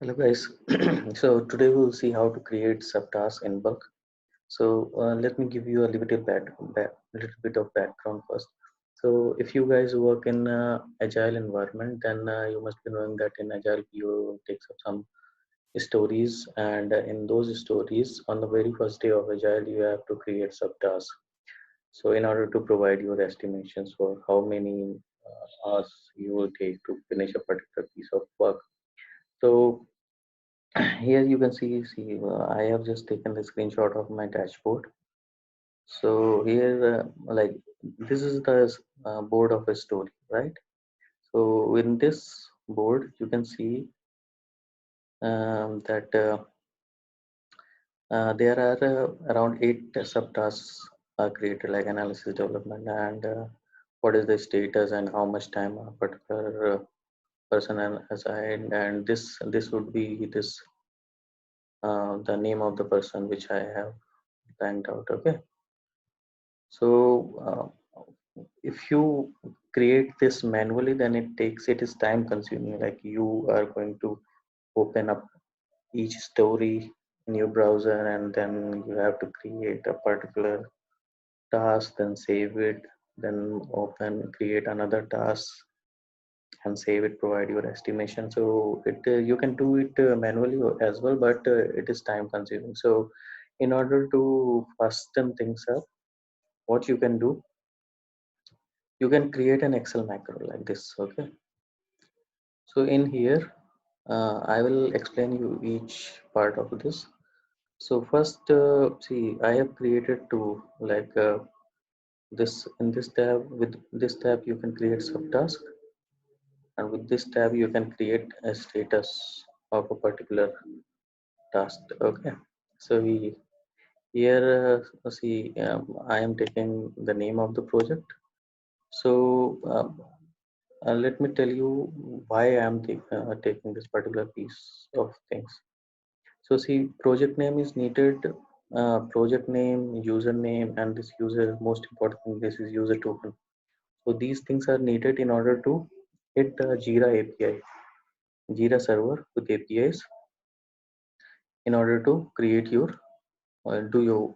Hello guys. So today we'll see how to create subtasks in bulk. So let me give you a little bit of background first. So if you guys work in agile environment, then you must be knowing that in agile you takes up some stories, and in those stories, on the very first day of agile, you have to create subtasks. So in order to provide your estimations for how many hours you will take to finish a particular piece of work. So here you can see, I have just taken the screenshot of my dashboard. So here, like this is the board of a story, right? So in this board, you can see that there are around 8 subtasks are created, like analysis, development, and what is the status and how much time a particular person assigned, and this would be this the name of the person which I have blanked out. Okay. So if you create this manually, then it is time consuming. Like you are going to open up each story in your browser, and then you have to create a particular task, then save it, then open create another task and save it, provide your estimation. So it you can do it manually as well, but it is time consuming. So in order to fasten things up, what you can do, you can create an Excel macro like this. Okay. So in here, I will explain you each part of this. So first, see, I have created two, like this. In this tab, with this tab you can create subtask, and with this tab you can create a status of a particular task. Okay. So we here, see, I am taking the name of the project. So let me tell you why I am taking this particular piece of things. So see, project name is needed, project name, username, and this user, most important thing, this is user token. So these things are needed in order to hit the Jira API, Jira server with APIs, in order to create your, do your,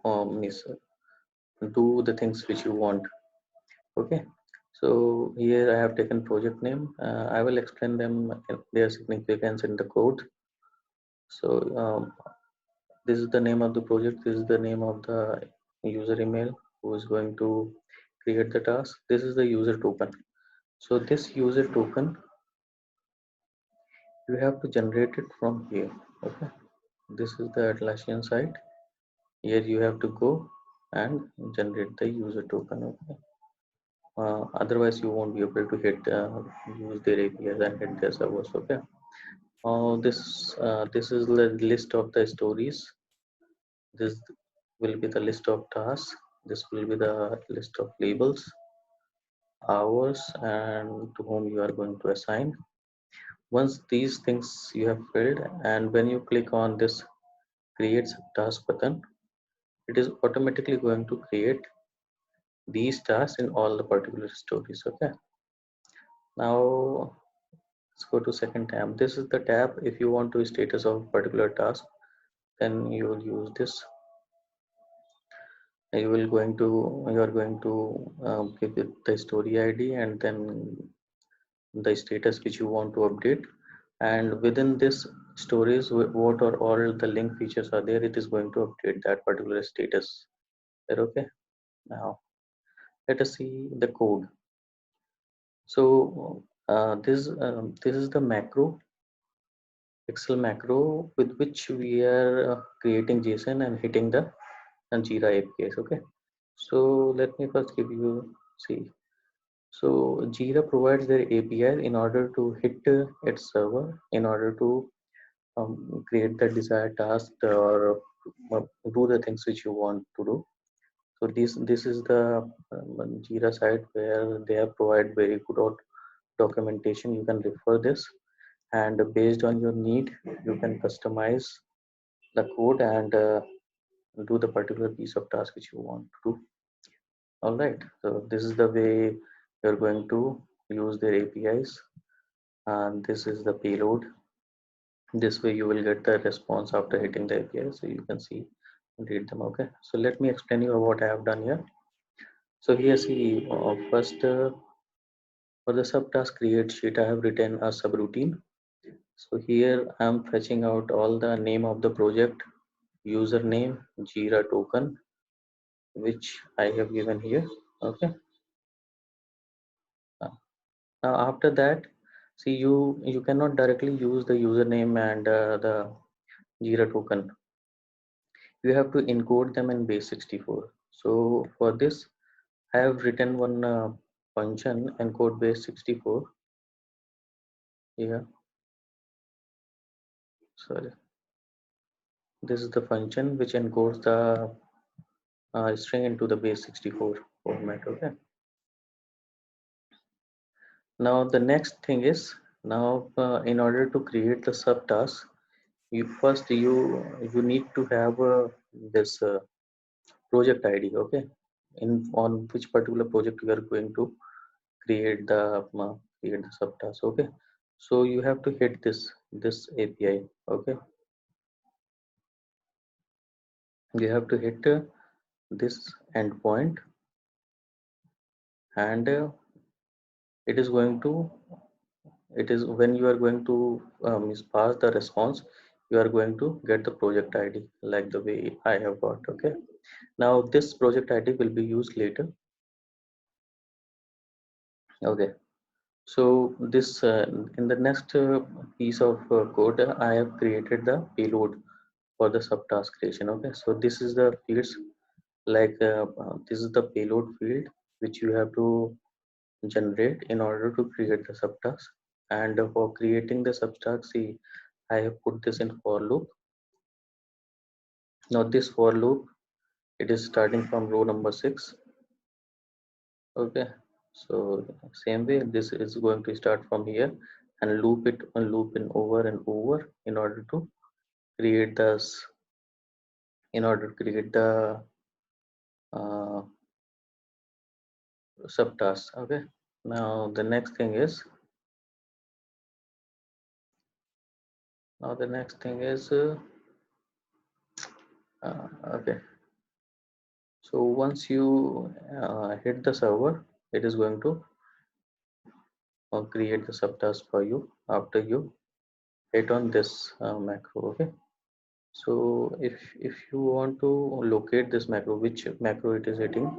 do the things which you want. Okay. So here I have taken project name. I will explain them, their significance in the code. So this is the name of the project. This is the name of the user email who is going to create the task. This is the user token. So this user token, you have to generate it from here. Okay. This is the Atlassian site. Here you have to go and generate the user token. Okay. Otherwise, you won't be able to hit use their APIs and hit their servers. Okay. This is the list of the stories. This will be the list of tasks. This will be the list of labels, hours, and to whom you are going to assign. Once these things you have filled, and when you click on this create task button, it is automatically going to create these tasks in all the particular stories. Okay. Now let's go to second tab. This is the tab if you want to status of particular task, then you will use this. You are going to give it the story ID and then the status which you want to update, and within this stories, what are all the link features are there, it is going to update that particular status there. Okay. Now let us see the code. So this is the macro, Excel macro, with which we are creating JSON and hitting the Jira APIs. Okay. So let me first give you, see. So Jira provides their API in order to hit its server, in order to create the desired task, or do the things which you want to do. So this is the Jira site where they have provided very good documentation. You can refer this, and based on your need, you can customize the code and do the particular piece of task which you want to do. All right. So this is the way you're going to use their APIs, and this is the payload. This way you will get the response after hitting the API, so you can see and read them. Okay, so let me explain you what I have done here. So here, see, first for the subtask create sheet, I have written a subroutine. So here I'm fetching out all the name of the project, username, Jira token, which I have given here. Okay. Now after that, see, you cannot directly use the username and the Jira token. You have to encode them in base64. So for this, I have written one function encode base64. Here, sorry, this is the function which encodes the string into the base64 format. Okay. Now the next thing is, now in order to create the subtask, you need to have this project ID. Okay, in on which particular project you are going to create the subtask. Okay, so you have to hit this API. Okay, you have to hit this endpoint, and it is going to it is when you are going to pass the response, you are going to get the project ID like the way I have got. Okay, now this project ID will be used later. Okay, so this in the next piece of code, I have created the payload for the subtask creation. Okay, so this is the fields, like this is the payload field which you have to generate in order to create the subtask. And for creating the subtask, see, I have put this in for loop. Now this for loop, it is starting from row number 6. Okay, so same way this is going to start from here and loop in over and over in order to create this in order to create the uh, subtask. Okay, now the next thing is okay, so once you hit the server, it is going to create the subtask for you after you hit on this macro. Okay, so if you want to locate this macro, which macro it is hitting,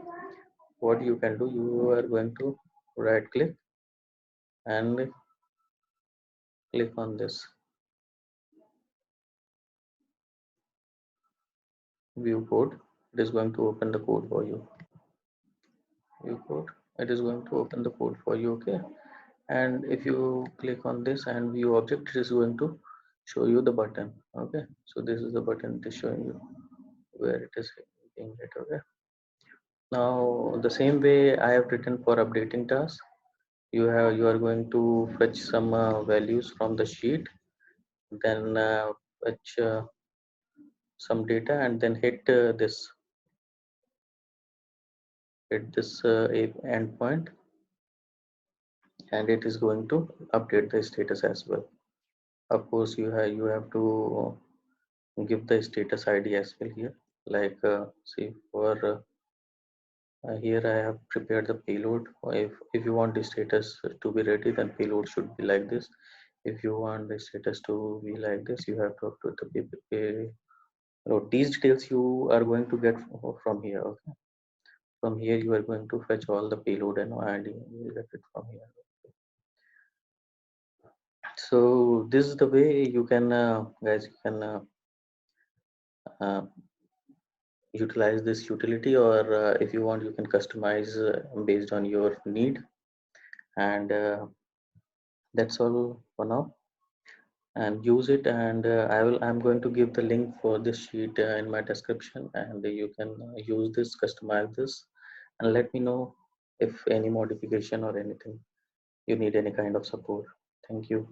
what you can do, you are going to right click and click on this view code. It is going to open the code for you. View code, it is going to open the code for you. Okay, and if you click on this and view object, it is going to show you the button. Okay, so this is the button it is showing you where it is being hit. Okay, now the same way I have written for updating task, you are going to fetch some values from the sheet, then fetch some data, and then hit this endpoint, and it is going to update the status as well. Of course, you have to give the status ID as well here. Like see, for here I have prepared the payload. If you want the status to be ready, then payload should be like this. If you want the status to be like this, you have to upload the these details you are going to get from here. Okay, from here you are going to fetch all the payload and ID. You will get it from here. So this is the way you can guys, you can uh, utilize this utility, or if you want, you can customize based on your need. And that's all for now, and use it. And I'm going to give the link for this sheet in my description, and you can use this, customize this, and let me know if any modification or anything you need any kind of support. Thank you.